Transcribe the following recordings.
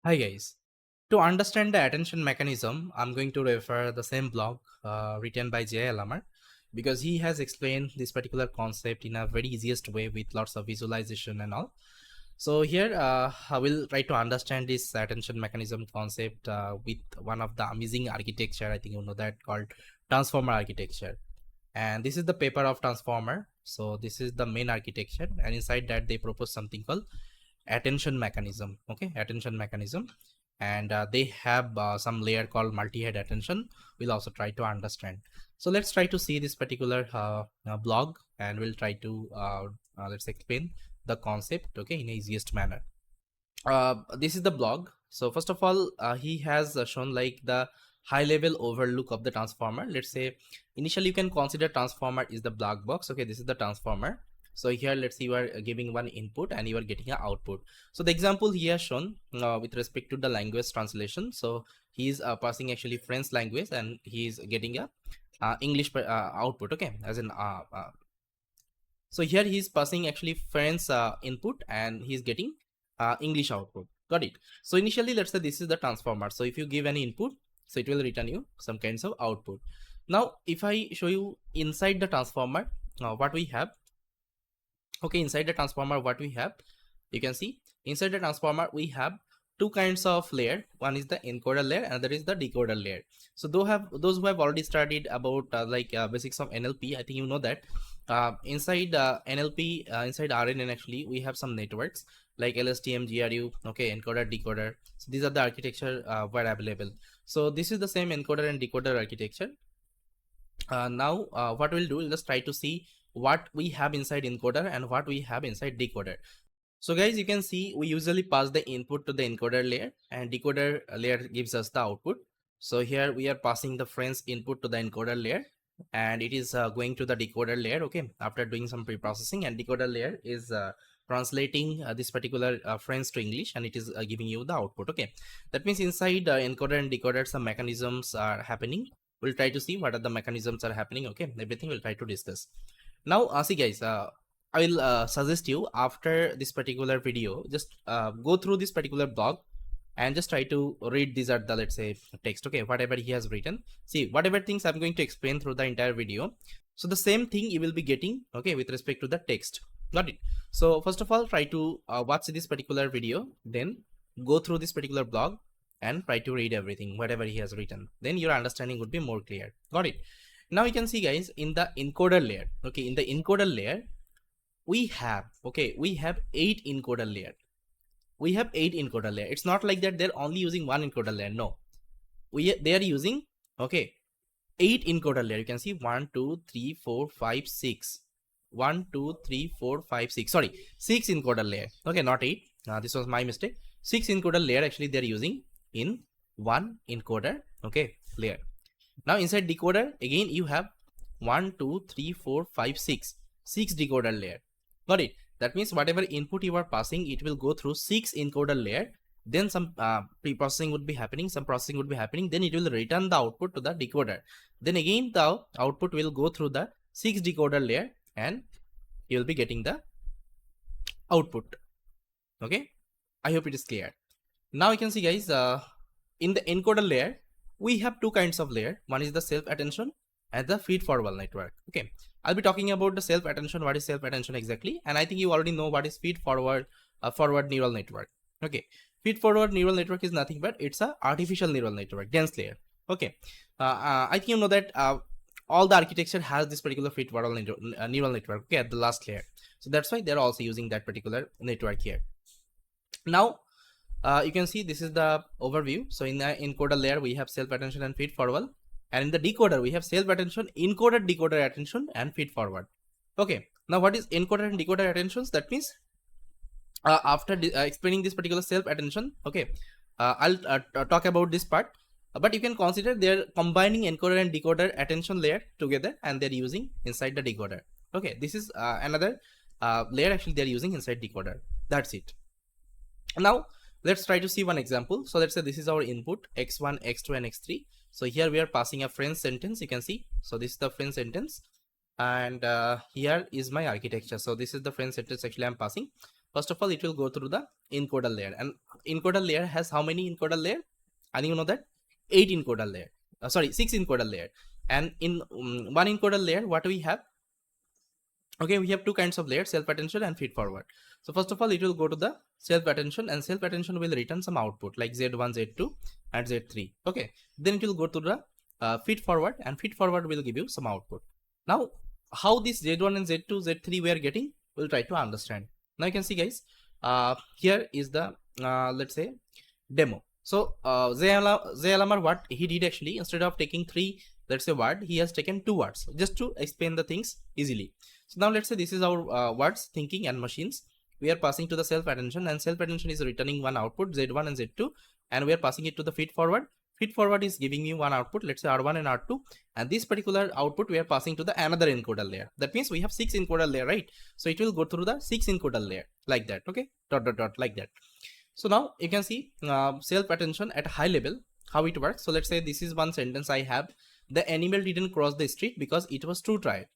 Hi guys. To understand the attention mechanism, I'm going to refer the same blog written by LLMops because he has explained this particular concept in a very easiest way with lots of visualization and all. So here I will try to understand this attention mechanism concept with one of the amazing architecture. I think you know that called transformer architecture. And this is the paper of transformer. So this is the main architecture, and inside that they propose something called attention mechanism. Okay, attention mechanism, and they have some layer called multi-head attention. We'll also try to understand. So let's try to see this particular blog, and we'll try to let's explain the concept, okay, in easiest manner. This is the blog. So first of all, he has shown like the high level overlook of the transformer. Let's say initially you can consider transformer is the black box. Okay, this is the transformer. So here let's see you are giving one input and you are getting an output. So the example he has shown with respect to the language translation. So he is passing actually French language and he is getting a English output. Okay, as in so here he is passing actually French input and he is getting English output. Got it? So initially let's say this is the transformer. So if you give any input, so it will return you some kinds of output. Now if I show you inside the transformer what we have. Okay, inside the transformer what we have, you can see inside the transformer we have two kinds of layer. One is the encoder layer, another is the decoder layer. So those who have already studied about basics of NLP, I think you know that inside NLP, inside RNN actually we have some networks like LSTM, GRU, okay, encoder, decoder. So these are the architecture were available. So this is the same encoder and decoder architecture. Now what we'll do, we'll just try to see what we have inside encoder and what we have inside decoder. So guys, you can see we usually pass the input to the encoder layer and decoder layer gives us the output. So here we are passing the French input to the encoder layer and it is going to the decoder layer, okay, after doing some pre-processing, and decoder layer is translating this particular French to English and it is giving you the output. Okay, that means inside encoder and decoder some mechanisms are happening. We'll try to see what are the mechanisms are happening. Okay, everything we'll try to discuss. Now see guys, I will suggest you after this particular video, just go through this particular blog and just try to read these are the, let's say, text, okay, whatever he has written. See, whatever things I'm going to explain through the entire video, so the same thing you will be getting, okay, with respect to the text. Got it? So first of all, try to watch this particular video, then go through this particular blog and try to read everything whatever he has written, then your understanding would be more clear. Got it? Now you can see guys, in the encoder layer, okay, in the encoder layer we have, okay, we have 8 encoder layer. We have 8 encoder layer. It's not like that they're only using one encoder layer. No, they are using, okay, 8 encoder layer. You can see 1 2 3 4 5 6, 1 2 3 4 5 6, sorry, 6 encoder layer. Okay, not 8. This was my mistake. 6 encoder layer actually they're using in one encoder, okay, layer. Now inside decoder again you have 1 2 3 4 5 6 decoder layer. Got it? That means whatever input you are passing, it will go through 6 encoder layer. Then some pre-processing would be happening, some processing would be happening. Then it will return the output to the decoder. Then again the output will go through the 6 decoder layer and you will be getting the output. Okay, I hope it is clear. Now you can see guys, in the encoder layer we have two kinds of layer. One is the self attention and the feed forward network. Okay, I'll be talking about the self attention. What is self attention exactly? And I think you already know what is feed forward forward neural network. Okay, feed forward neural network is nothing but it's a artificial neural network, dense layer. Okay, I think you know that all the architecture has this particular feed forward neural network, okay, at the last layer. So that's why they're also using that particular network here. Now you can see this is the overview. So in the encoder layer we have self attention and feed forward, and in the decoder we have self attention, encoder, decoder attention and feed forward. Okay, now what is encoder and decoder attentions? That means after explaining this particular self attention, okay, I'll talk about this part, but you can consider they're combining encoder and decoder attention layer together and they're using inside the decoder. Okay, this is another layer actually they're using inside decoder. That's it. Now let's try to see one example. So let's say this is our input x1, x2 and x3. So here we are passing a French sentence, you can see. So this is the French sentence and here is my architecture. So this is the French sentence actually I'm passing. First of all, it will go through the encoder layer, and encoder layer has how many encoder layer? I think you know that 8 encoder layer. Sorry, 6 encoder layer. And in one encoder layer, what we have? Okay, we have two kinds of layers, self attention and feed forward. So first of all, it will go to the self attention, and self attention will return some output like Z1, Z2, and Z3. Okay, then it will go to the feed forward, and feed forward will give you some output. Now, how this Z1 and Z2, Z3 we are getting, we'll try to understand. Now you can see, guys, here is the let's say demo. So ZLMR, what he did actually, instead of taking 3, let's say word, he has taken 2 words just to explain the things easily. So now let's say this is our words, thinking and machines. We are passing to the self attention, and self attention is returning one output, Z1 and Z2, and we are passing it to the feed forward. Feed forward is giving me one output, let's say R1 and R2, and this particular output we are passing to the another encoder layer. That means we have 6 encoder layer, right? So it will go through the 6 encoder layer like that. Okay, dot dot dot like that. So now you can see self attention at a high level, how it works. So let's say this is one sentence I have: the animal didn't cross the street because it was too tired.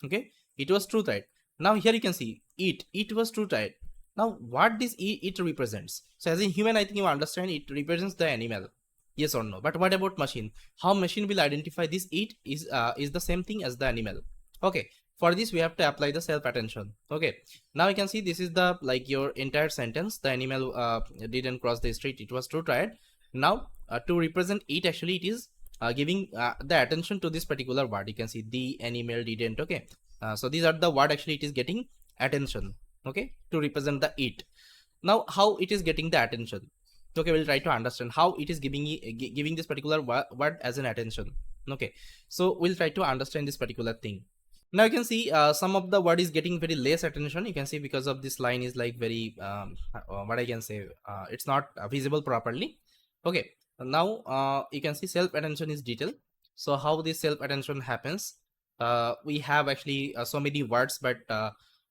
Okay, it was too tired. Now here you can see it was too tired. Now what this it represents? So as a human, I think you understand it represents the animal, yes or no. But what about machine? How machine will identify this it is the same thing as the animal? Okay, for this we have to apply the self attention. Okay, now you can see this is the like your entire sentence: the animal didn't cross the street, it was too tired. Now to represent it, actually it is giving the attention to this particular word. You can see the animal didn't. Okay, so these are the word actually it is getting attention, okay, to represent the it. Now how it is getting the attention? Okay, we'll try to understand how it is giving this particular word as an attention. Okay, so we'll try to understand this particular thing. Now you can see some of the word is getting very less attention. You can see because of this line is like very what I can say, it's not visible properly. Okay, now you can see self attention is detail. So how this self attention happens, we have actually so many words, but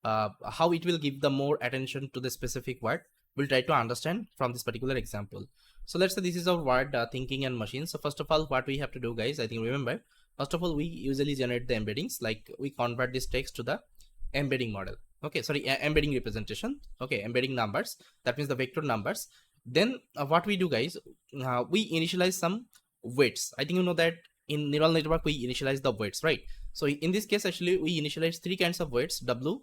how it will give the more attention to the specific word, we'll try to understand from this particular example. So let's say this is our word thinking and machine. So first of all, what we have to do, guys, I think remember, first of all, we usually generate the embeddings, like we convert this text to the embedding model. Okay, sorry, embedding representation. Okay, embedding numbers, that means the vector numbers. Then what we do, guys, we initialize some weights. I think you know that in neural network we initialize the weights, right? So in this case, actually we initialize 3 kinds of weights: W,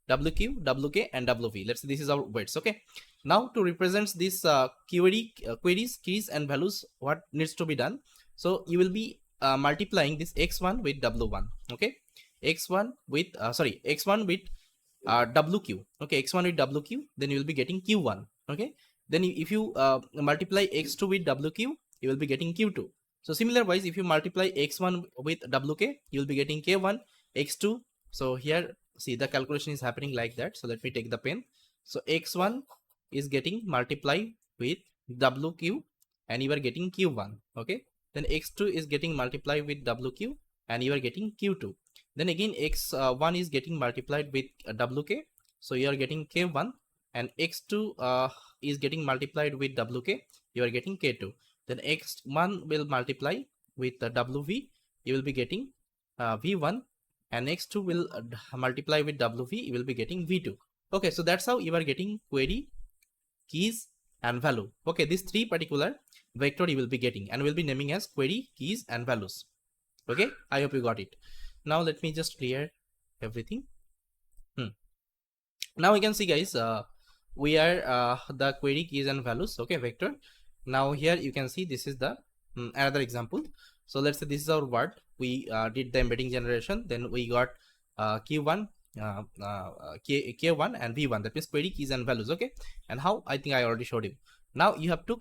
WQ, WK, and WV. Let's say this is our weights. Okay, now to represent this queries, keys, and values, what needs to be done? So you will be multiplying this x1 with w1. Okay, x1 with x1 with wq. Okay, x1 with wq, then you will be getting q1. Okay, then if you multiply x2 with wq, you will be getting q2. So similar wise, if you multiply x1 with wk, you will be getting k1, x2. So here see the calculation is happening like that. So let me take the pen. So x1 is getting multiplied with wq, and you are getting q1. Okay, then x2 is getting multiplied with wq, and you are getting q2. Then again x1 is getting multiplied with wk, so you are getting k1, and x2 is getting multiplied with wk, you are getting k2. Then x1 will multiply with wv, you will be getting v1, and x2 will multiply with wv, you will be getting v2. Okay, so that's how you are getting query, keys, and value. Okay, these 3 particular vector you will be getting, and will be naming as query, keys, and values. Okay, I hope you got it. Now let me just clear everything. Now we can see, guys, we are the query, keys, and values. Okay, vector. Now here you can see this is the another example. So let's say this is our word. We did the embedding generation, then we got q1, k1, and v1, that means query, keys, and values. Okay, and how, I think I already showed you. Now you have to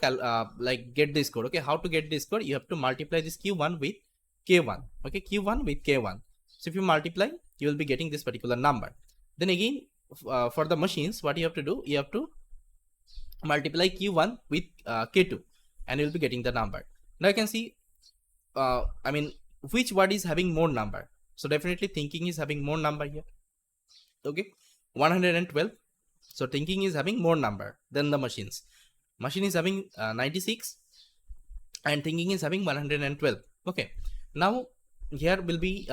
like get this code. Okay, how to get this code? You have to multiply this q1 with k1. Okay, q1 with k1. So if you multiply, you will be getting this particular number. Then again, for the machines, what you have to do, you have to multiply q1 with k2, and you will be getting the number. Now you can see, I mean, which word is having more number? So definitely thinking is having more number here. Okay, 112. So thinking is having more number than the machines. Machine is having 96, and thinking is having 112. Okay, now here will be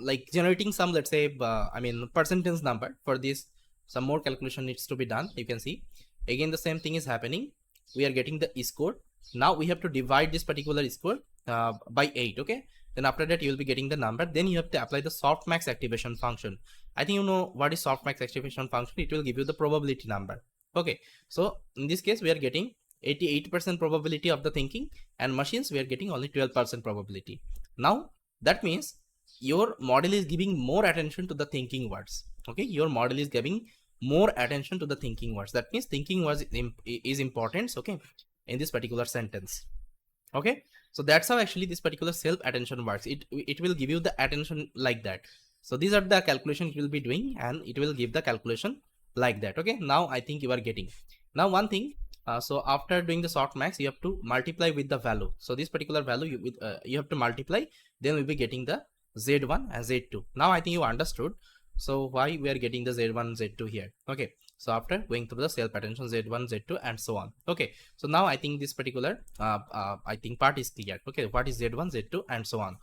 like generating some, let's say I mean, percentage number for this some more calculation needs to be done. You can see again the same thing is happening. We are getting the score. Now we have to divide this particular score by 8. Okay, then after that you will be getting the number. Then you have to apply the softmax activation function. I think you know what is softmax activation function. It will give you the probability number. Okay, so in this case we are getting 88% probability of the thinking, and machines we are getting only 12% probability. Now that means your model is giving more attention to the thinking words. Okay, your model is giving more attention to the thinking words. That means thinking words is important, okay, in this particular sentence. Okay, so that's how actually this particular self attention works. It will give you the attention like that. So these are the calculation it will be doing, and it will give the calculation like that. Okay, now I think you are getting. Now one thing, so after doing the softmax, you have to multiply with the value. So this particular value you have to multiply, then we'll be getting the Z1 and Z2. Now I think you understood. So why we are getting the Z1, Z2 here. Okay, so after going through the self attention, Z1, Z2 and so on. Okay, so now I think this particular I think part is clear. Okay, what is Z1, Z2 and so on.